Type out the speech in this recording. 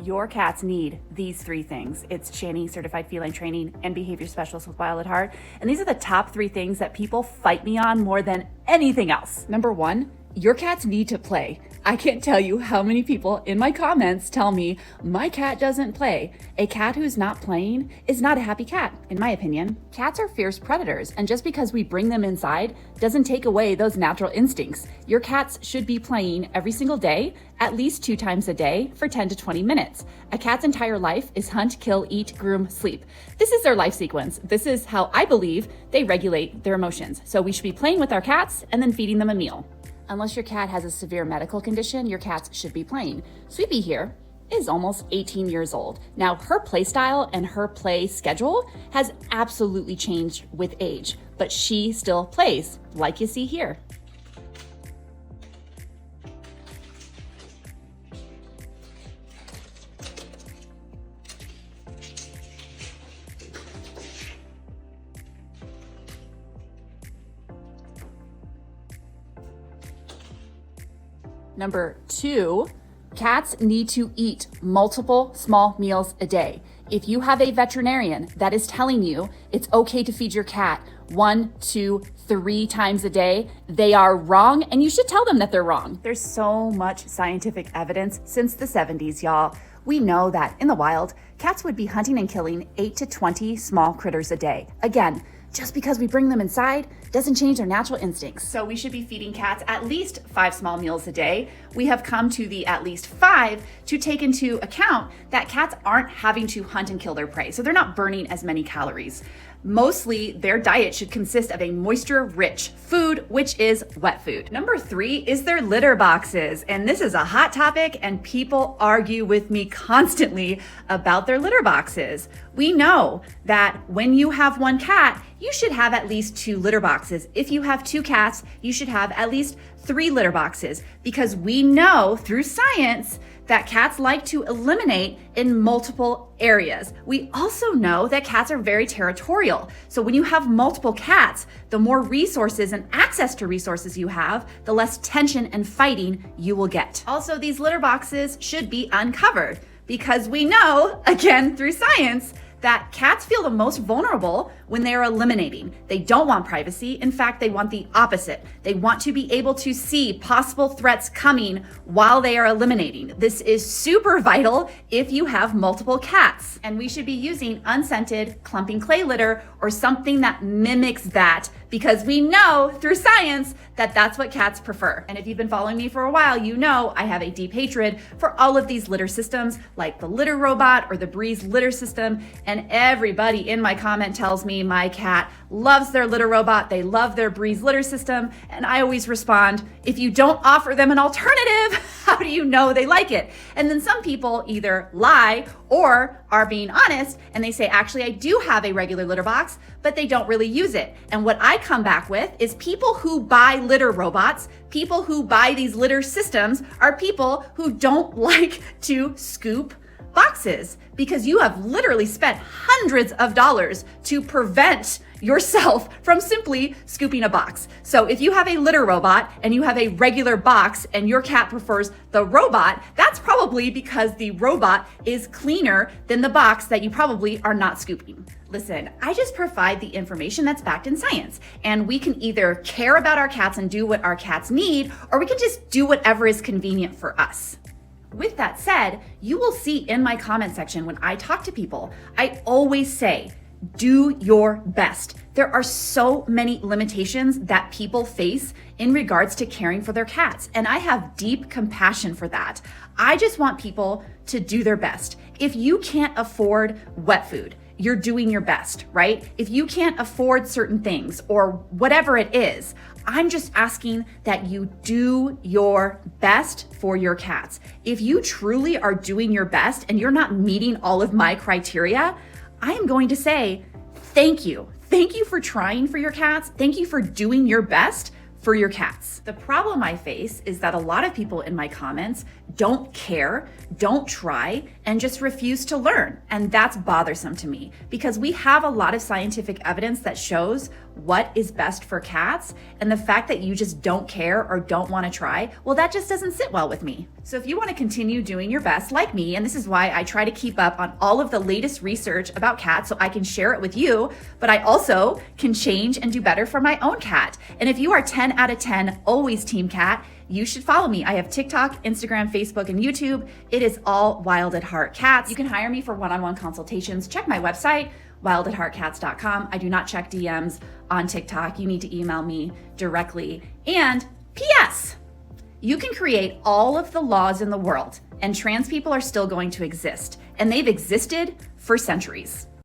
Your cats need these three things. It's Shani, certified feline training, and behavior specialist with Wild at Heart. And these are the top three things that people fight me on more than anything else. Number one, your cats need to play. I can't tell you how many people in my comments tell me my cat doesn't play. A cat who's not playing is not a happy cat, in my opinion. Cats are fierce predators, and just because we bring them inside doesn't take away those natural instincts. Your cats should be playing every single day, at least 2 times a day for 10 to 20 minutes. A cat's entire life is hunt, kill, eat, groom, sleep. This is their life sequence. This is how I believe they regulate their emotions. So we should be playing with our cats and then feeding them a meal. Unless your cat has a severe medical condition, your cats should be playing. Sweepy here is almost 18 years old. Now, her play style and her play schedule has absolutely changed with age, but she still plays, like you see here. Number 2, cats need to eat multiple small meals a day. If you have a veterinarian that is telling you it's okay to feed your cat 1, 2, 3 times a day, they are wrong, and you should tell them that they're wrong. There's so much scientific evidence since the 70s, y'all. We know that in the wild, cats would be hunting and killing 8 to 20 small critters a day. Again, just because we bring them inside doesn't change their natural instincts. So we should be feeding cats at least 5 small meals a day. We have come to the at least 5 to take into account that cats aren't having to hunt and kill their prey. So they're not burning as many calories. Mostly their diet should consist of a moisture-rich food, which is wet food. Number 3 is their litter boxes. And this is a hot topic and people argue with me constantly about their litter boxes. We know that when you have 1 cat, you should have at least 2 litter boxes. If you have 2 cats, you should have at least 3 litter boxes, because we know through science that cats like to eliminate in multiple areas. We also know that cats are very territorial. So when you have multiple cats, the more resources and access to resources you have, the less tension and fighting you will get. Also, these litter boxes should be uncovered, because we know, again, through science, that cats feel the most vulnerable when they are eliminating. They don't want privacy. In fact, they want the opposite. They want to be able to see possible threats coming while they are eliminating. This is super vital if you have multiple cats. And we should be using unscented clumping clay litter or something that mimics that, because we know through science that that's what cats prefer. And if you've been following me for a while, you know I have a deep hatred for all of these litter systems, like the Litter Robot or the Breeze litter system. And everybody in my comment tells me my cat loves their Litter Robot, they love their Breeze litter system. And I always respond, if you don't offer them an alternative, how do you know they like it? And then some people either lie or are being honest and they say, actually, I do have a regular litter box, but they don't really use it. And what I come back with is people who buy litter robots, people who buy these litter systems are people who don't like to scoop boxes, because you have literally spent hundreds of dollars to prevent yourself from simply scooping a box. So if you have a litter robot and you have a regular box and your cat prefers the robot, that's probably because the robot is cleaner than the box that you probably are not scooping. Listen, I just provide the information that's backed in science, and we can either care about our cats and do what our cats need, or we can just do whatever is convenient for us. With that said, you will see in my comment section when I talk to people, I always say, do your best. There are so many limitations that people face in regards to caring for their cats, and I have deep compassion for that. I just want people to do their best. If you can't afford wet food, you're doing your best, right? If you can't afford certain things or whatever it is, I'm just asking that you do your best for your cats. If you truly are doing your best and you're not meeting all of my criteria, I am going to say, thank you. Thank you for trying for your cats. Thank you for doing your best for your cats. The problem I face is that a lot of people in my comments don't care, don't try, and just refuse to learn. And that's bothersome to me, because we have a lot of scientific evidence that shows what is best for cats, and the fact that you just don't care or don't want to try, well, that just doesn't sit well with me. So if you want to continue doing your best like me, and this is why I try to keep up on all of the latest research about cats so I can share it with you, but I also can change and do better for my own cat. And if you are 10 out of 10 always team cat, you should follow me. I have TikTok, Instagram, Facebook, and YouTube. It is all Wild at Heart Cats. You can hire me for one-on-one consultations. Check my website, wildatheartcats.com. I do not check DMs on TikTok. You need to email me directly. And P.S. You can create all of the laws in the world, and trans people are still going to exist, and they've existed for centuries.